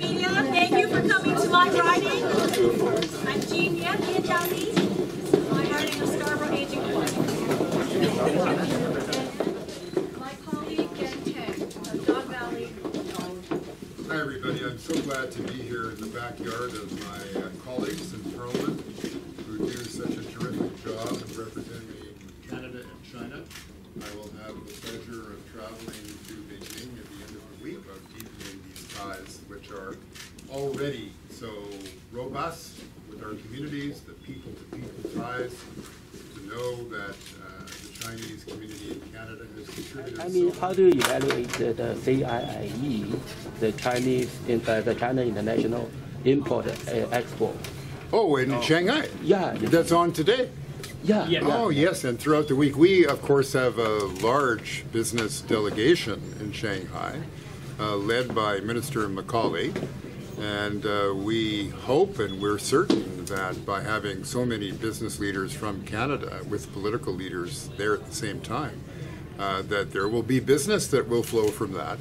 media, thank you for coming to my riding. I'm Jean Yan, Vietnamese. I'm riding a Scarborough aging horse. My colleague, Gen Tang, of Don Valley. Hi everybody, I'm so glad to be here in the backyard of my colleagues in Parliament who do such a terrific job of representing Canada and China. I will have the pleasure of traveling to Beijing at the end of the week of deepening these ties, which are already so robust with our communities, the people-to-people ties, to know that the Chinese community in Canada has contributed. I mean, how do you evaluate the CIIE, the China International Import-Export? Oh, in Shanghai? Yeah. That's on today? Yeah. Oh, yes, and throughout the week. We, of course, have a large business delegation in Shanghai, led by Minister Macaulay, and we hope and we're certain that by having so many business leaders from Canada with political leaders there at the same time, that there will be business that will flow from that.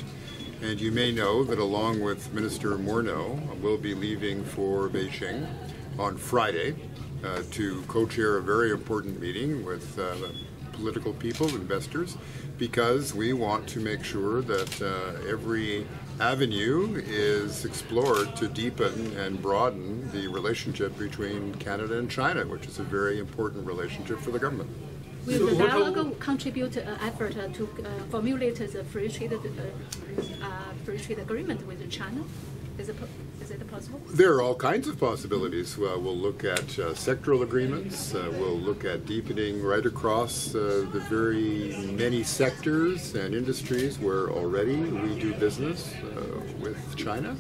And you may know that along with Minister Morneau, we'll be leaving for Beijing on Friday to co-chair a very important meeting with political people, investors, because we want to make sure that every avenue is explored to deepen and broaden the relationship between Canada and China, which is a very important relationship for the government. Will the dialogue contribute to an effort to formulate the free trade agreement with China? Is it possible? There are all kinds of possibilities. We'll look at sectoral agreements. We'll look at deepening right across the very many sectors and industries where already we do business with China.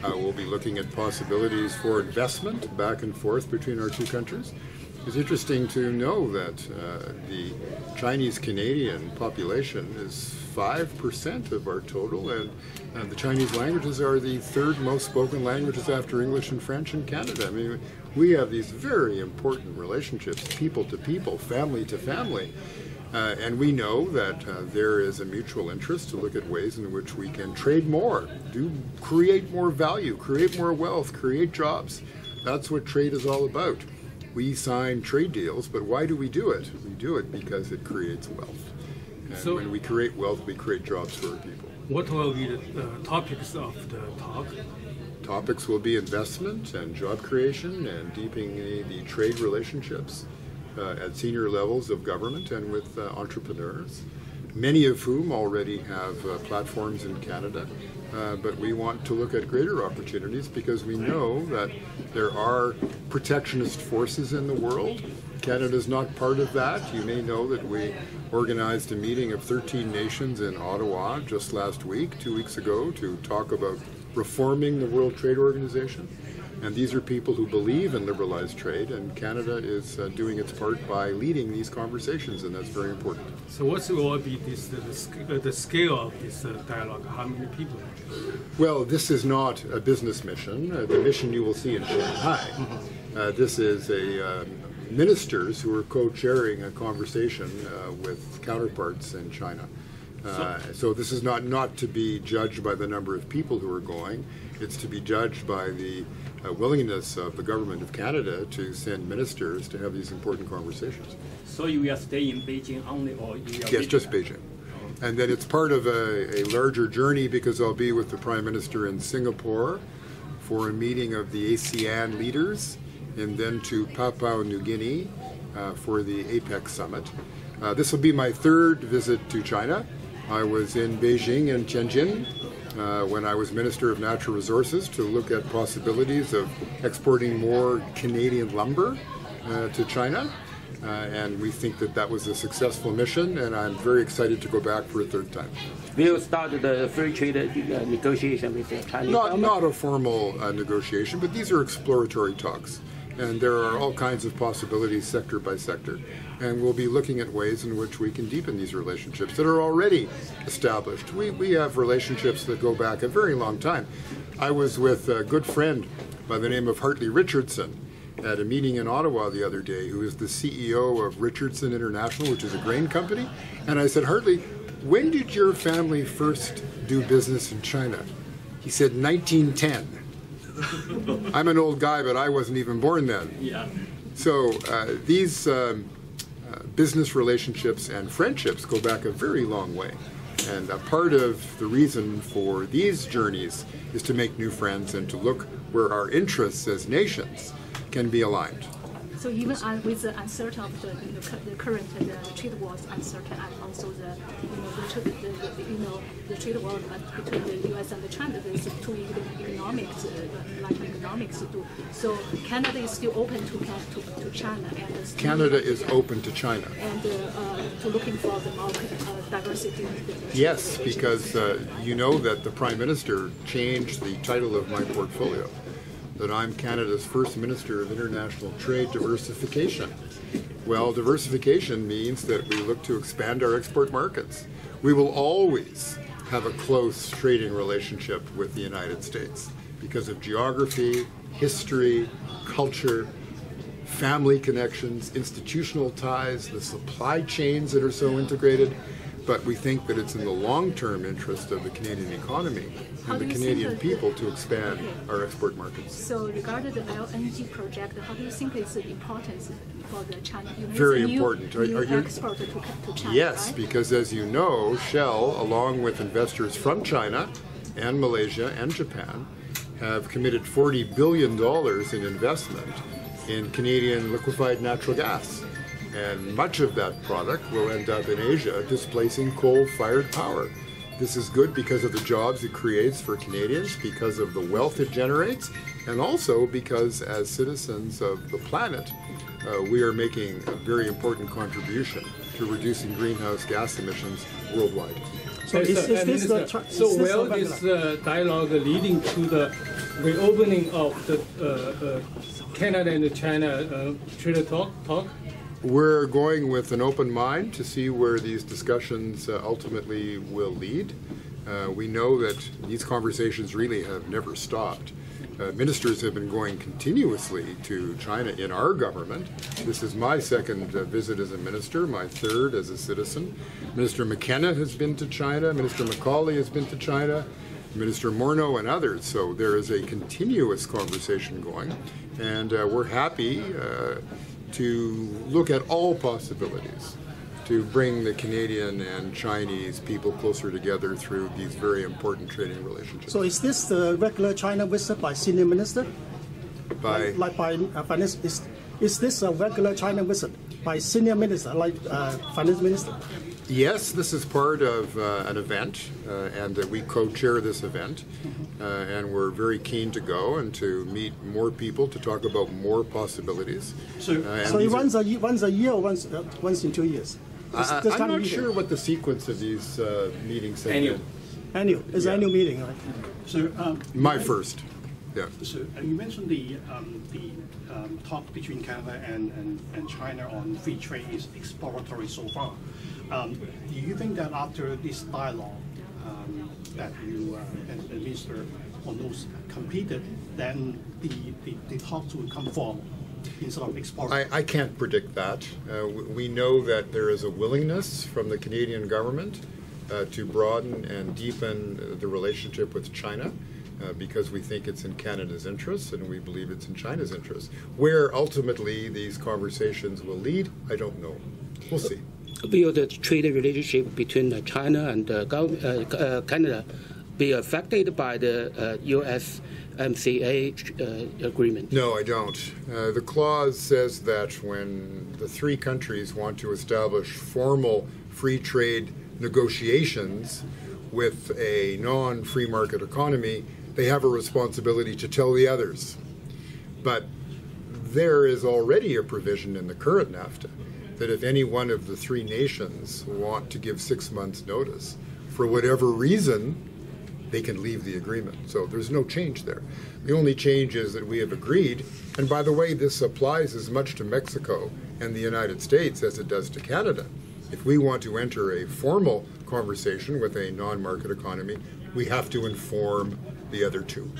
We'll be looking at possibilities for investment back and forth between our two countries. It's interesting to know that the Chinese-Canadian population is 5% of our total, and the Chinese languages are the third most spoken languages after English and French in Canada. I mean, we have these very important relationships, people to people, family to family, and we know that there is a mutual interest to look at ways in which we can trade more, create more value, create more wealth, create jobs. That's what trade is all about. We sign trade deals, but why do we do it? We do it because it creates wealth. And so, when we create wealth, we create jobs for our people. What will be the topics of the talk? Topics will be investment and job creation and deepening the trade relationships at senior levels of government and with entrepreneurs, many of whom already have platforms in Canada. But we want to look at greater opportunities because we know that there are protectionist forces in the world. Canada is not part of that. You may know that we organized a meeting of 13 nations in Ottawa just last week, 2 weeks ago, to talk about reforming the World Trade Organization. And these are people who believe in liberalized trade, and Canada is doing its part by leading these conversations, and that's very important. So what will be the scale of this dialogue? How many people? Well, this is not a business mission. The mission you will see in Shanghai. This is ministers who are co-chairing a conversation with counterparts in China. So this is not to be judged by the number of people who are going. It's to be judged by the willingness of the government of Canada to send ministers to have these important conversations. So you will stay in Beijing only, or you will? Yes, just Beijing. And then it's part of a larger journey because I'll be with the Prime Minister in Singapore for a meeting of the ASEAN leaders, and then to Papua New Guinea for the APEC summit. This will be my third visit to China. I was in Beijing and Tianjin when I was Minister of Natural Resources to look at possibilities of exporting more Canadian lumber to China. And we think that that was a successful mission, and I'm very excited to go back for a third time. We'll start the free trade negotiation with the Chinese government. Not a formal negotiation, but these are exploratory talks. And there are all kinds of possibilities sector by sector. And we'll be looking at ways in which we can deepen these relationships that are already established. We have relationships that go back a very long time. I was with a good friend by the name of Hartley Richardson at a meeting in Ottawa the other day, who is the CEO of Richardson International, which is a grain company. And I said, Hartley, when did your family first do business in China? He said 1910. I'm an old guy, but I wasn't even born then. Yeah. So these business relationships and friendships go back a very long way. And a part of the reason for these journeys is to make new friends and to look where our interests as nations can be aligned. So even with the uncertainty of the current trade wars uncertain, and also the trade war between the U.S. and China, there's two economics, economics too. So Canada is still open to China, and Canada is open to China. And to looking for the market diversity. Yes, because you know that the Prime Minister changed the title of my portfolio, that I'm Canada's first Minister of International Trade Diversification. Well, diversification means that we look to expand our export markets. We will always have a close trading relationship with the United States because of geography, history, culture, family connections, institutional ties, the supply chains that are so integrated. But we think that it's in the long-term interest of the Canadian economy and the Canadian people to expand our export markets. So regarding the LNG project, how do you think it's important for the China? Very important. Are you export to China? Yes, right? because as you know, Shell, along with investors from China and Malaysia and Japan, have committed $40 billion in investment in Canadian liquefied natural gas. And much of that product will end up in Asia displacing coal-fired power. This is good because of the jobs it creates for Canadians, because of the wealth it generates, and also because as citizens of the planet, we are making a very important contribution to reducing greenhouse gas emissions worldwide. So is this this dialogue leading to the reopening of the Canada and China trade talk? We're going with an open mind to see where these discussions ultimately will lead. We know that these conversations really have never stopped. Ministers have been going continuously to China in our government. This is my second visit as a minister, my third as a citizen. Minister McKenna has been to China, Minister Macaulay has been to China, Minister Morneau and others. So there is a continuous conversation going, and we're happy to look at all possibilities to bring the Canadian and Chinese people closer together through these very important trading relationships. So is this the regular China visit by senior minister? By finance, is this a regular China visit by senior minister, like finance minister? Yes, this is part of an event, and we co-chair this event, and we're very keen to go and to meet more people to talk about more possibilities. So it runs once a year or once in 2 years? I'm not sure what the sequence of these meetings have been. Annual. It's an annual meeting, right? So my first. Yeah. So you mentioned the talk between Canada and China on free trade is exploratory so far. Do you think that after this dialogue that you and the minister on those completed, then the talks will come formal instead of exploratory? I can't predict that. We know that there is a willingness from the Canadian government to broaden and deepen the relationship with China. Because we think it's in Canada's interests and we believe it's in China's interests. Where ultimately these conversations will lead, I don't know. We'll see. Will the trade relationship between China and Canada be affected by the USMCA agreement? No, I don't. The clause says that when the three countries want to establish formal free trade negotiations with a non-free market economy, they have a responsibility to tell the others. But there is already a provision in the current NAFTA that if any one of the three nations want to give 6 months notice, for whatever reason, they can leave the agreement. So there's no change there. The only change is that we have agreed, and by the way, this applies as much to Mexico and the United States as it does to Canada. If we want to enter a formal conversation with a non-market economy, we have to inform the other two.